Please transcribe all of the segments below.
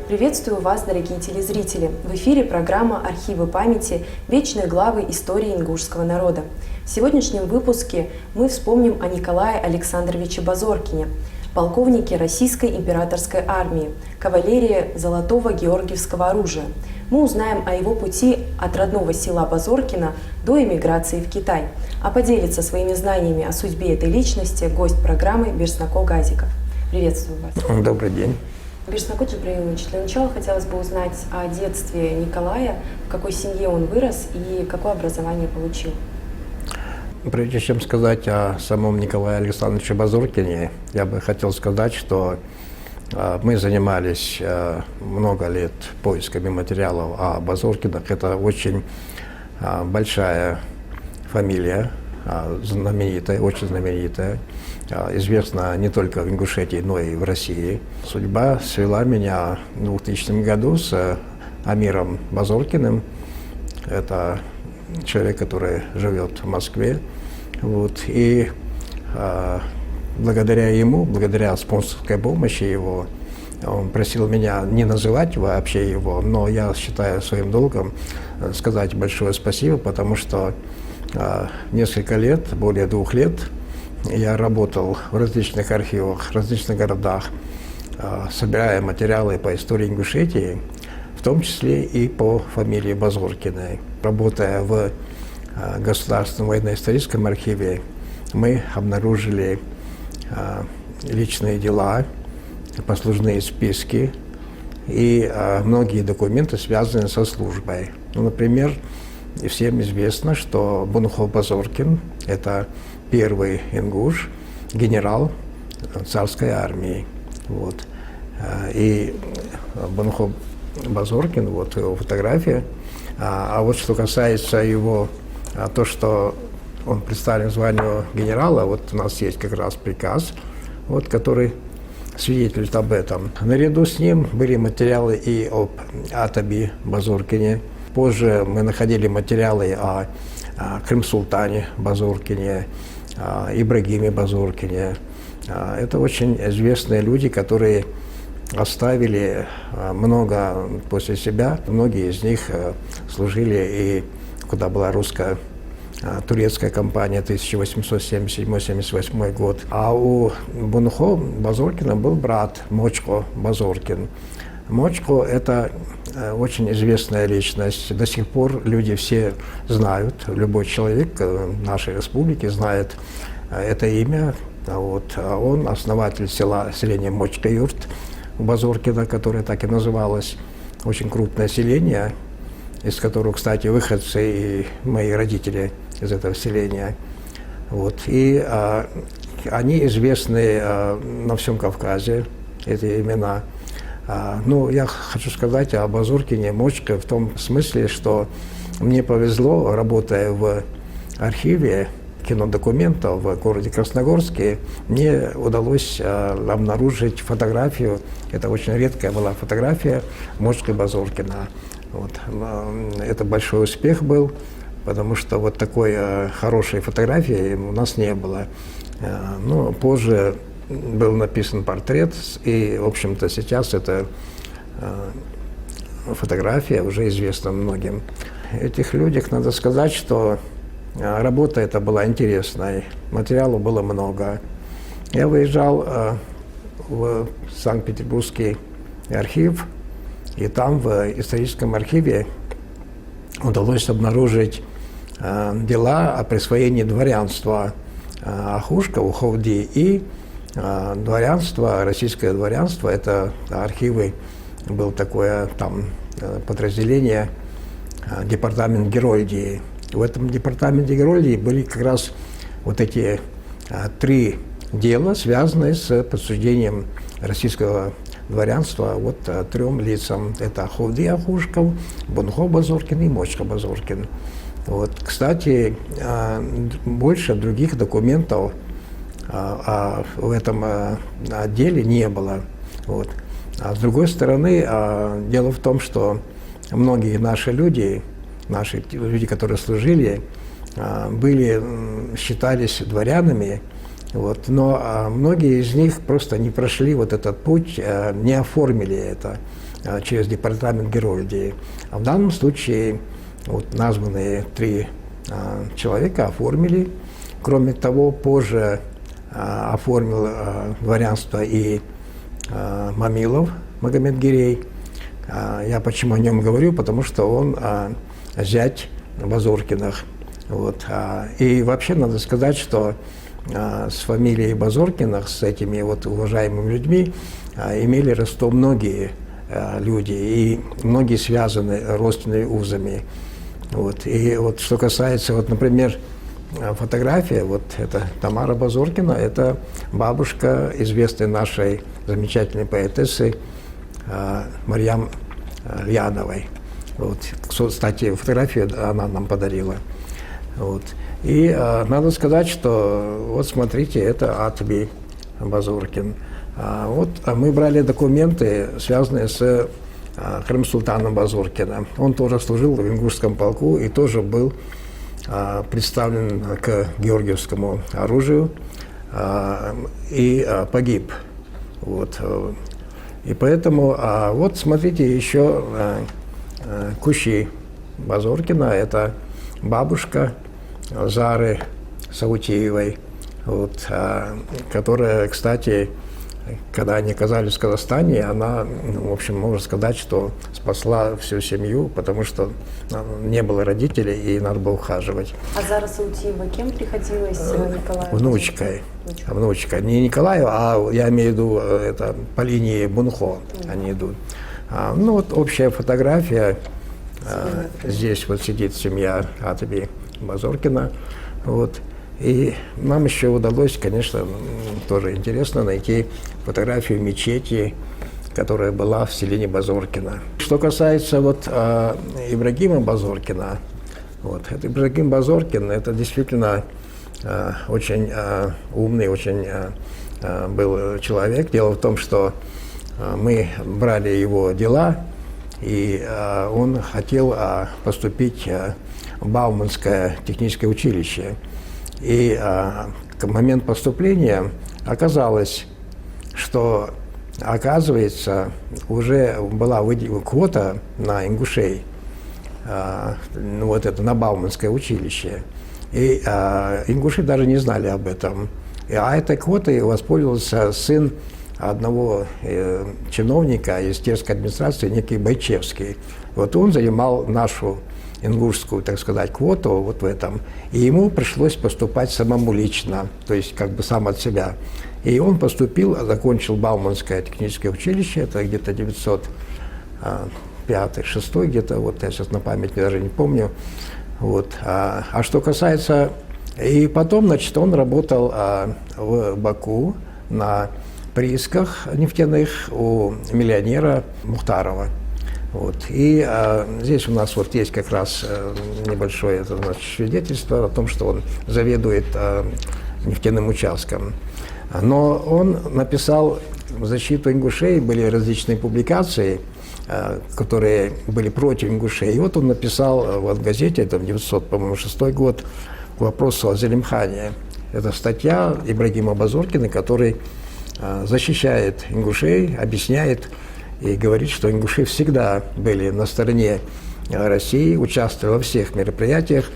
Приветствую вас, дорогие телезрители! В эфире программа «Архивы памяти. Вечные главы истории ингушского народа». В сегодняшнем выпуске мы вспомним о Николае Александровиче Базоркине, полковнике Российской императорской армии, кавалерии Золотого Георгиевского оружия. Мы узнаем о его пути от родного села Базоркино до эмиграции в Китай. А поделиться своими знаниями о судьбе этой личности гость программы Берснако Газиков. Приветствую вас. Добрый день. Берснако Джабраилович, для начала хотелось бы узнать о детстве Николая, в какой семье он вырос и какое образование получил. Прежде чем сказать о самом Николае Александровиче Базоркине, я бы хотел сказать, что мы занимались много лет поисками материалов о Базоркинах. Это очень большая фамилия, знаменитая, очень знаменитая, известна не только в Ингушетии, но и в России. Судьба свела меня в 2000 году с Амиром Базоркиным. Это человек, который живет в Москве. И благодаря ему, благодаря спонсорской помощи его, он просил меня не называть вообще его, но я считаю своим долгом сказать большое спасибо, потому что несколько лет, более 2 лет, я работал в различных архивах, в различных городах, собирая материалы по истории Ингушетии, в том числе и по фамилии Базоркиной. Работая в Государственном военно-историческом архиве, мы обнаружили личные дела, послужные списки и многие документы, связанные со службой. Например, всем известно, что Бунхов Базоркин – это первый ингуш, генерал царской армии. И Бунхов Базоркин, его фотография. А что касается его, то, что он представлен званию генерала, у нас есть как раз приказ, который свидетельствует об этом. Наряду с ним были материалы и об Атаби Базоркине. Позже мы находили материалы о Крым-Султане Базоркине, Ибрагиме Базоркине. Это очень известные люди, которые оставили много после себя. Многие из них служили и куда была русско-турецкая компания 1877-78 год. А у Бунхо Базоркина был брат Мочко Базоркин. Мочко – это очень известная личность. До сих пор люди все знают, любой человек нашей республики знает это имя. Он основатель селения Мочко-Юрт Базоркина, которое так и называлось. Очень крупное селение, из которого, кстати, выходцы и мои родители из этого селения. И они известны на всем Кавказе, эти имена. Я хочу сказать о Базоркине Мочко в том смысле, что мне повезло, работая в архиве кинодокументов в городе Красногорске, мне удалось обнаружить фотографию, это очень редкая была фотография Мочко Базоркина. Это большой успех был, потому что такой хорошей фотографии у нас не было. Но позже был написан портрет, и, в общем-то, сейчас эта фотография уже известна многим. Этих людях надо сказать, что работа эта была интересной, материала было много. Я выезжал в Санкт-Петербургский архив, и там в историческом архиве удалось обнаружить дела о присвоении дворянства Ахушка, Уховди и дворянство, российское дворянство. Это архивы, было такое там подразделение, департамент Герольдии. В этом департаменте Герольдии были как раз эти 3 дела, связанные с подсуждением российского дворянства 3 лицам. Это Аховди Ахушков, Бунхо Базоркин и Мочко Базоркин. Кстати, больше других документов в этом отделе не было. А с другой стороны, дело в том, что многие наши люди, которые служили, считались дворянами, Вот. Но многие из них просто не прошли вот этот путь, не оформили это через департамент Герольдии. А в данном случае вот названные 3 человека оформили. Кроме того, позже оформил дворянство и Мамилов Магомед-Гирей. Я почему о нем говорю? Потому что он зять Базоркиных. Вот. И вообще надо сказать, что с фамилией Базоркиных, с этими вот уважаемыми людьми, имели родство многие люди, и многие связаны родственными узами. Вот. И вот что касается, вот, например, фотография, вот это Тамара Базоркина, это бабушка известной нашей замечательной поэтессы Марьям Льяновой. Вот. Кстати, фотографию она нам подарила. Вот. И надо сказать, что вот смотрите, это Атби Базоркин. Мы брали документы, связанные с Крым-Султаном Базоркиным. Он тоже служил в ингушском полку и тоже был представлен к георгиевскому оружию и погиб. Вот. И поэтому, вот смотрите, еще Кущи Базоркина, это бабушка Зары Саутиевой, вот, которая, кстати, когда они оказались в Казахстане, она, в общем, можно сказать, что спасла всю семью, потому что не было родителей, и надо было ухаживать. А Зара Саутиева кем приходилась Николаю? Внучкой. Внучка. Не Николаю, а я имею в виду, это по линии Бунхо они идут. Ну вот общая фотография. Здесь вот сидит семья Атби Базоркина. Вот. И нам еще удалось, конечно, тоже интересно найти фотографию мечети, которая была в селении Базоркина. Что касается вот Ибрагима Базоркина, вот, это Ибрагим Базоркин, это действительно очень умный, очень был человек. Дело в том, что мы брали его дела, и он хотел поступить в Бауманское техническое училище. И к моменту поступления оказалось, что, оказывается, уже была квота на ингушей, вот это, на Бауманское училище. И ингуши даже не знали об этом. А этой квотой воспользовался сын одного чиновника из Терской администрации, некий Байчевский. Вот он занимал нашу ингушскую, так сказать, квоту вот в этом, и ему пришлось поступать самому лично, то есть как бы сам от себя. И он поступил, закончил Бауманское техническое училище, это где-то 905-6, где-то, вот я сейчас на память даже не помню. Вот. А что касается... И потом, значит, он работал в Баку на приисках нефтяных у миллионера Мухтарова. Вот. И здесь у нас вот есть как раз небольшое, это, значит, свидетельство о том, что он заведует нефтяным участком. Но он написал в защиту ингушей, были различные публикации, которые были против ингушей. И вот он написал вот в газете, это 906 год, к вопросу о Зелимхане. Это статья Ибрагима Базоркина, который защищает ингушей, объясняет и говорит, что ингуши всегда были на стороне России, участвовали во всех мероприятиях,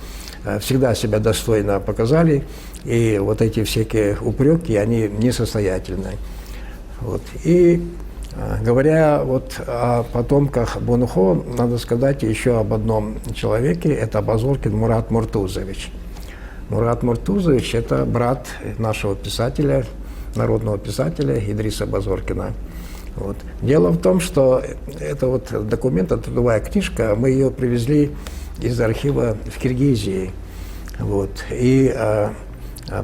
всегда себя достойно показали, и вот эти всякие упреки, они несостоятельны. Вот. И говоря вот о потомках Бунхо, надо сказать еще об одном человеке, это Базоркин Мурат Муртузович. Мурат Муртузович – это брат нашего писателя, народного писателя Идриса Базоркина. Вот. Дело в том, что это вот документ, трудовая книжка, мы ее привезли из архива в Киргизии. Вот. И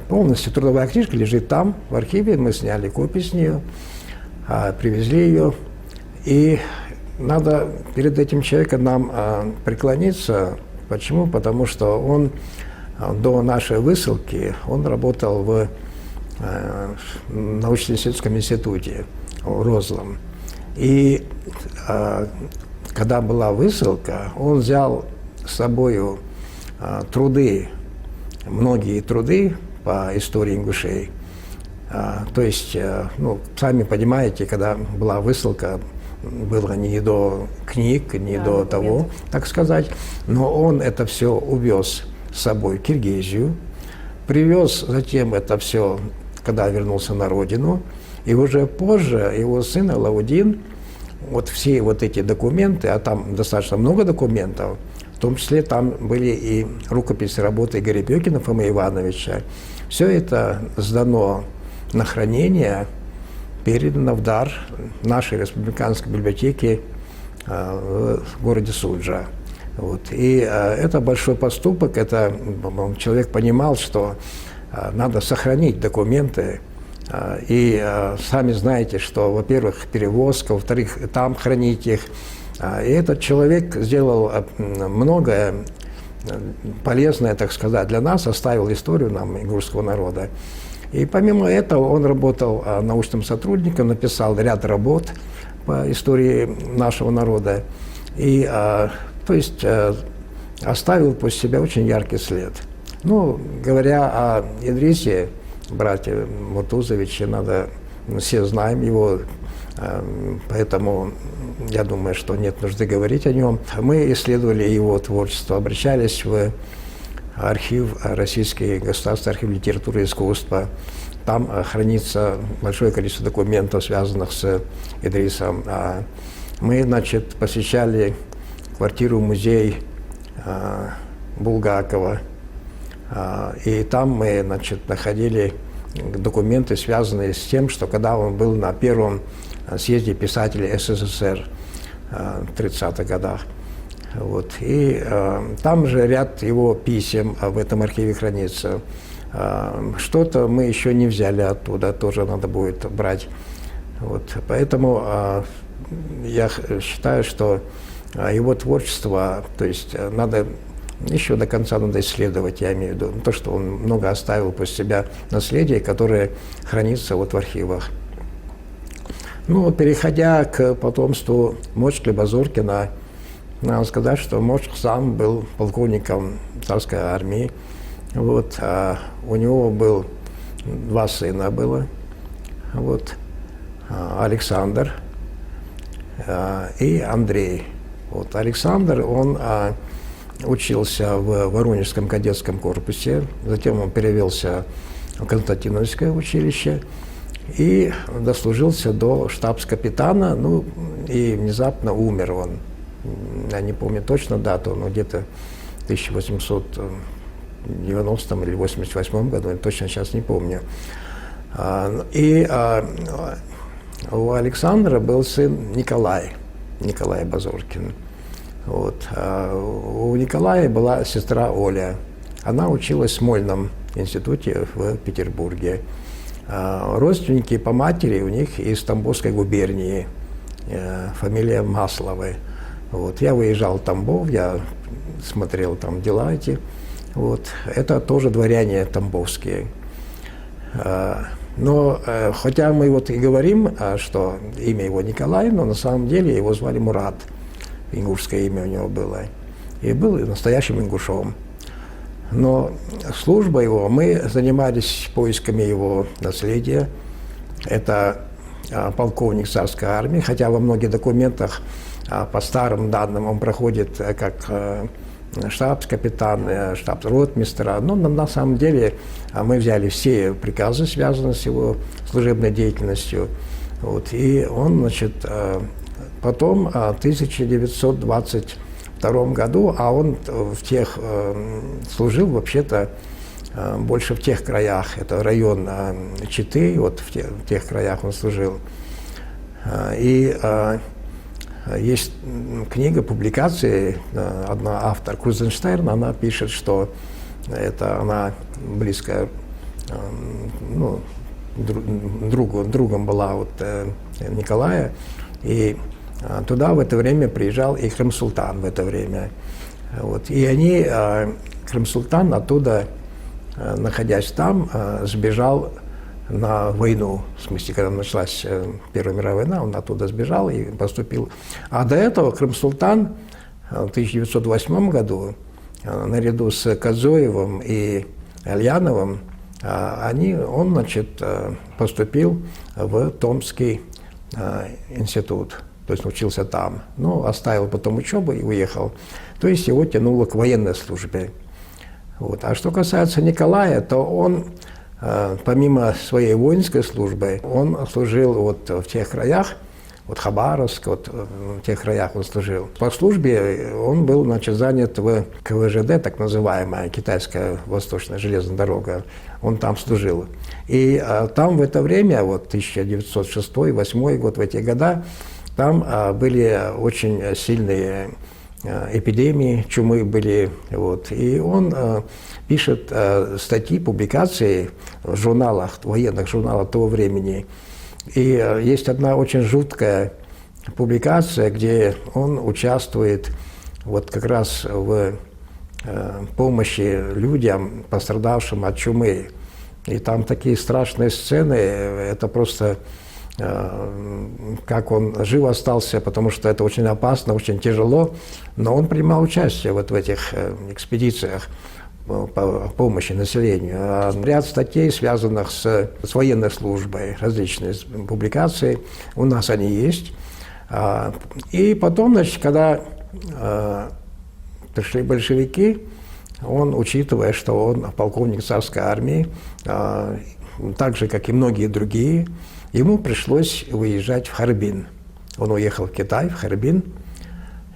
полностью трудовая книжка лежит там, в архиве, мы сняли копию с нее, привезли ее. И надо перед этим человеком нам преклониться. Почему? Потому что он до нашей высылки, он работал в научно-исследовательском институте в Розлом. И когда была высылка, он взял с собой труды, многие труды по истории ингушей. То есть, ну, сами понимаете, когда была высылка, было не до книг, не до того, так сказать, но он это все увез с собой в Киргизию, привез затем это все, когда вернулся на родину, и уже позже его сын Алаудин, вот все вот эти документы, а там достаточно много документов, в том числе там были и рукописи работы Игоря Бёкина, Фомы Ивановича, все это сдано на хранение, передано в дар нашей республиканской библиотеки в городе Суджа. Вот. И это большой поступок, это человек понимал, что надо сохранить документы. И сами знаете, что, во-первых, перевозка, во-вторых, там хранить их. И этот человек сделал многое полезное, так сказать, для нас, оставил историю нам, ингушского народа. И помимо этого он работал научным сотрудником, написал ряд работ по истории нашего народа. И, то есть, оставил после себя очень яркий след. Ну, говоря о Идрисе, братья Муртузовичи, все знаем его, поэтому я думаю, что нет нужды говорить о нем. Мы исследовали его творчество, обращались в архив, Российский государственный архив литературы и искусства. Там хранится большое количество документов, связанных с Идрисом. Мы, значит, посещали квартиру-музей Булгакова, и там мы, значит, находили документы, связанные с тем, что когда он был на первом съезде писателей СССР в 30-х годах. Вот. И там же ряд его писем в этом архиве хранится. Что-то мы еще не взяли оттуда, тоже надо будет брать. Вот. Поэтому я считаю, что его творчество, то есть надо еще до конца надо исследовать, я имею в виду, то, что он много оставил после себя наследие, которое хранится вот в архивах. Ну, переходя к потомству Мочкли Базоркина, надо сказать, что Мочк сам был полковником царской армии. Вот, у него был 2 сына было, вот, Александр и Андрей. Вот, Александр, он учился в Воронежском кадетском корпусе, затем он перевелся в Константиновское училище и дослужился до штабс-капитана, ну и внезапно умер он. Я не помню точно дату, но где-то в 1890 или 88 году, я точно сейчас не помню. И у Александра был сын Николай Базоркин. Вот. У Николая была сестра Оля. Она училась в Смольном институте в Петербурге. Родственники по матери у них из Тамбовской губернии, фамилия Масловы. Вот. Я выезжал в Тамбов, я смотрел там дела эти. Вот. Это тоже дворяне тамбовские. Но хотя мы вот и говорим, что имя его Николай, но на самом деле его звали Мурат. Ингушское имя у него было. И был настоящим ингушом. Но служба его, мы занимались поисками его наследия. Это полковник царской армии, хотя во многих документах по старым данным он проходит как штабс-капитан, штабс-ротмистра. Но на самом деле мы взяли все приказы, связанные с его служебной деятельностью. Вот. И он, значит, потом в 1922 году, а он служил вообще-то больше в тех краях, это район Читы, вот в тех краях он служил. И есть книга, публикации, одна автор, Крузенштерн, она пишет, что это она близкая, ну, другом была вот Николая, и туда в это время приезжал и Крым-Султан в это время. Вот. И они, Крым-Султан оттуда, находясь там, сбежал на войну. В смысле, когда началась Первая мировая война, он оттуда сбежал и поступил. А до этого Крым-Султан в 1908 году наряду с Кадзоевым и Альяновым он, значит, поступил в Томский институт, то есть учился там, но оставил потом учебу и уехал. То есть его тянуло к военной службе. Вот. А что касается Николая, то он, помимо своей воинской службы, он служил вот в тех краях, вот Хабаровск, вот в тех краях он служил. По службе он был, значит, занят в КВЖД, так называемая Китайская Восточная железная дорога. Он там служил. И там в это время, вот 1906-1908 год, в эти года, там были очень сильные эпидемии, чумы были. Вот. И он пишет статьи, публикации в журналах, военных журналах того времени. И есть одна очень жуткая публикация, где он участвует вот как раз в помощи людям, пострадавшим от чумы. И там такие страшные сцены, это просто как он жив остался, потому что это очень опасно, очень тяжело, но он принимал участие вот в этих экспедициях по помощи населению. Ряд статей, связанных с военной службой, различные публикации, у нас они есть. И потом, значит, когда пришли большевики, он, учитывая, что он полковник царской армии, так же, как и многие другие, ему пришлось выезжать в Харбин. Он уехал в Китай, в Харбин,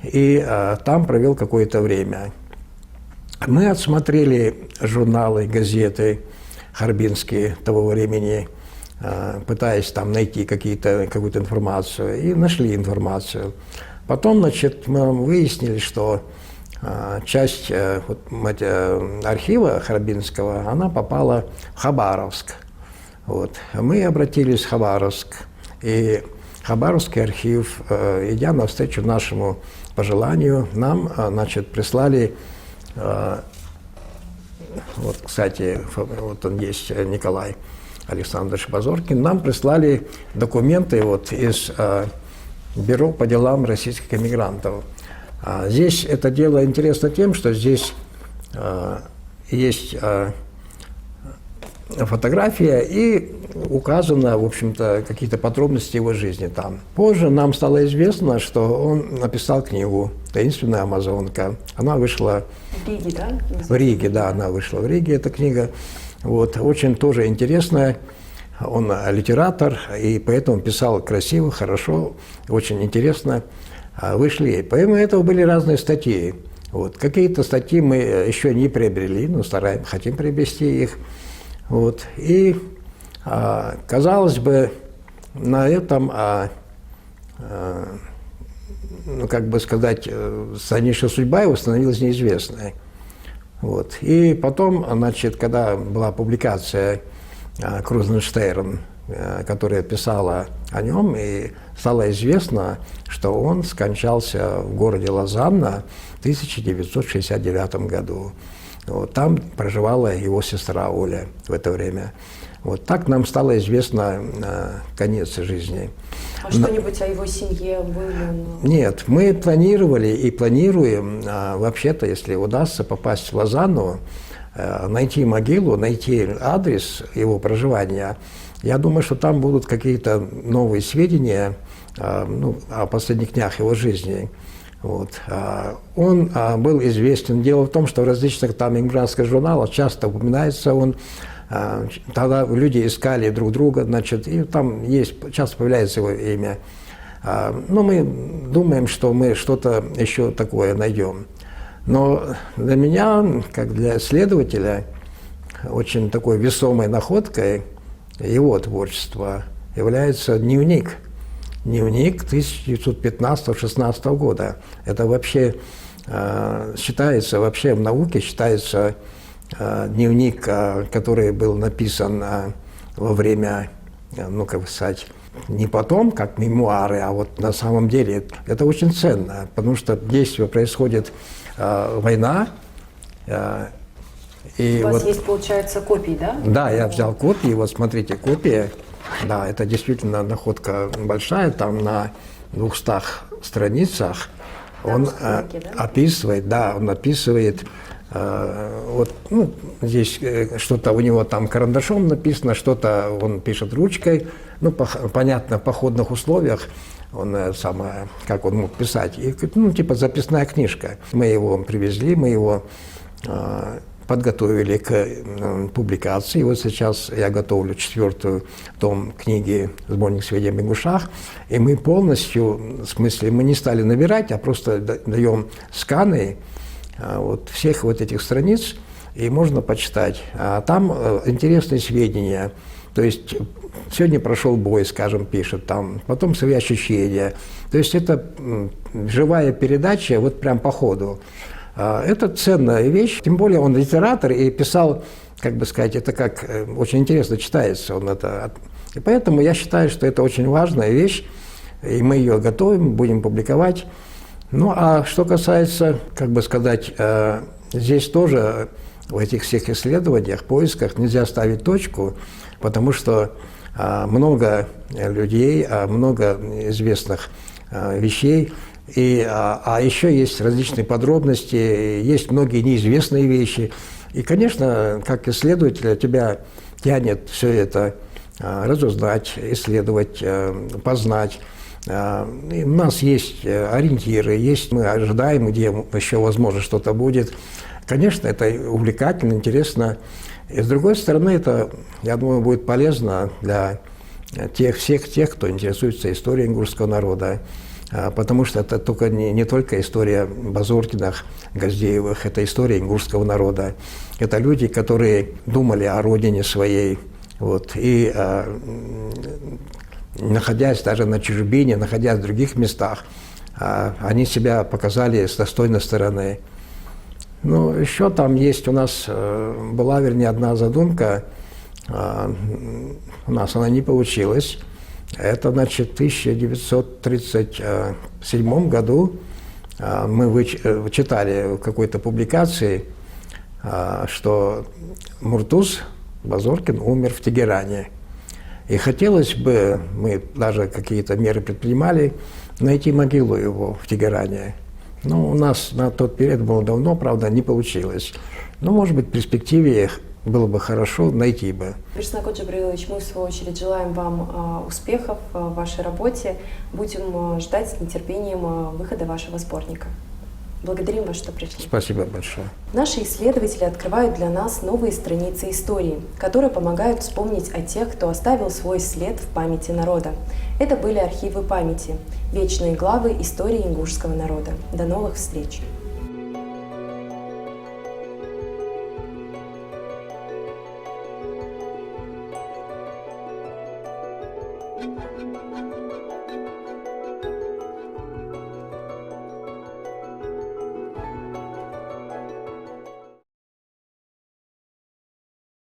и там провел какое-то время. Мы отсмотрели журналы, газеты харбинские того времени, пытаясь там найти какую-то информацию, и нашли информацию. Потом, значит, мы выяснили, что часть архива харбинского, она попала в Хабаровск. Вот. Мы обратились в Хабаровск, и Хабаровский архив, идя навстречу нашему пожеланию, нам, значит, прислали, вот, кстати, вот он есть, Николай Александрович Базоркин, нам прислали документы вот из Бюро по делам российских эмигрантов. Здесь это дело интересно тем, что здесь есть фотография и указано, в общем-то, какие-то подробности его жизни там. Позже нам стало известно, что он написал книгу «Таинственная амазонка». Она вышла в Риге, да? В Риге, да, она вышла в Риге, эта книга. Вот, очень тоже интересная. Он литератор, и поэтому писал красиво, хорошо, очень интересно. Вышли. Помимо этого были разные статьи. Вот. Какие-то статьи мы еще не приобрели, но хотим приобрести их. Вот. И, казалось бы, на этом, ну, как бы сказать, дальнейшая судьба его становилась неизвестной. Вот. И потом, значит, когда была публикация Крузенштерн, которая писала о нем, и стало известно, что он скончался в городе Лозанна в 1969 году. Вот, там проживала его сестра Оля в это время. Вот так нам стало известно конец жизни. А что-нибудь о его семье было? Нет, мы планировали и планируем, вообще-то, если удастся попасть в Лозанну, найти могилу, найти адрес его проживания. Я думаю, что там будут какие-то новые сведения о последних днях его жизни. Вот. Он был известен. Дело в том, что в различных там эмигрантских журналах часто упоминается он. Тогда люди искали друг друга, значит, и там часто появляется его имя. Но мы думаем, что мы что-то еще такое найдем. Но для меня, как для исследователя, очень такой весомой находкой его творчества является дневник. Дневник 1915-16 года. Это вообще считается, вообще в науке считается дневник, который был написан во время, ну, как сказать, не потом, как мемуары, а вот на самом деле это очень ценно, потому что действие происходит война. И у вас вот, есть, получается, копии, да? Да, я взял копии, вот смотрите, копия. Да, это действительно находка большая, там на 200 страницах он хроники, да? описывает Вот, ну, здесь что-то у него там карандашом написано, что-то он пишет ручкой. Ну, понятно, в походных условиях он как он мог писать. И, ну, типа записная книжка. Мы его привезли, мы его подготовили к публикации. Вот сейчас я готовлю 4-й том книги «Сборник сведений об ингушах». И мы полностью, в смысле, мы не стали набирать, а просто даем сканы вот всех вот этих страниц, и можно почитать. А там интересные сведения. То есть сегодня прошел бой, скажем, пишет там, потом свои ощущения. То есть это живая передача вот прям по ходу. Это ценная вещь, тем более он литератор и писал, как бы сказать, это как очень интересно читается. Он это, и поэтому я считаю, что это очень важная вещь, и мы ее готовим, будем публиковать. Ну, а что касается, как бы сказать, здесь тоже в этих всех исследованиях, поисках нельзя ставить точку, потому что много людей, много известных вещей, а еще есть различные подробности, есть многие неизвестные вещи. И, конечно, как исследователя тебя тянет все это разузнать, исследовать, познать. И у нас есть ориентиры, мы ожидаем, где еще, возможно, что-то будет. Конечно, это увлекательно, интересно. И, с другой стороны, это, я думаю, будет полезно для всех тех, кто интересуется историей ингушского народа. Потому что это только не только история Базоркиных, Газдеевых, это история ингушского народа. Это люди, которые думали о родине своей. Вот, и находясь даже на чужбине, находясь в других местах, они себя показали с достойной стороны. Ну, еще там есть у нас, была, вернее, одна задумка, у нас она не получилась. Это, значит, в 1937 году мы читали в какой-то публикации, что Муртуз Базоркин умер в Тегеране. И хотелось бы, мы даже какие-то меры предпринимали, найти могилу его в Тегеране. Ну, у нас на тот период было давно, правда, не получилось. Но, может быть, в перспективе было бы хорошо найти бы. Берснак Джабраилович, мы, в свою очередь, желаем вам успехов в вашей работе. Будем ждать с нетерпением выхода вашего сборника. Благодарим вас, что пришли. Спасибо большое. Наши исследователи открывают для нас новые страницы истории, которые помогают вспомнить о тех, кто оставил свой след в памяти народа. Это были архивы памяти, вечные главы истории ингушского народа. До новых встреч!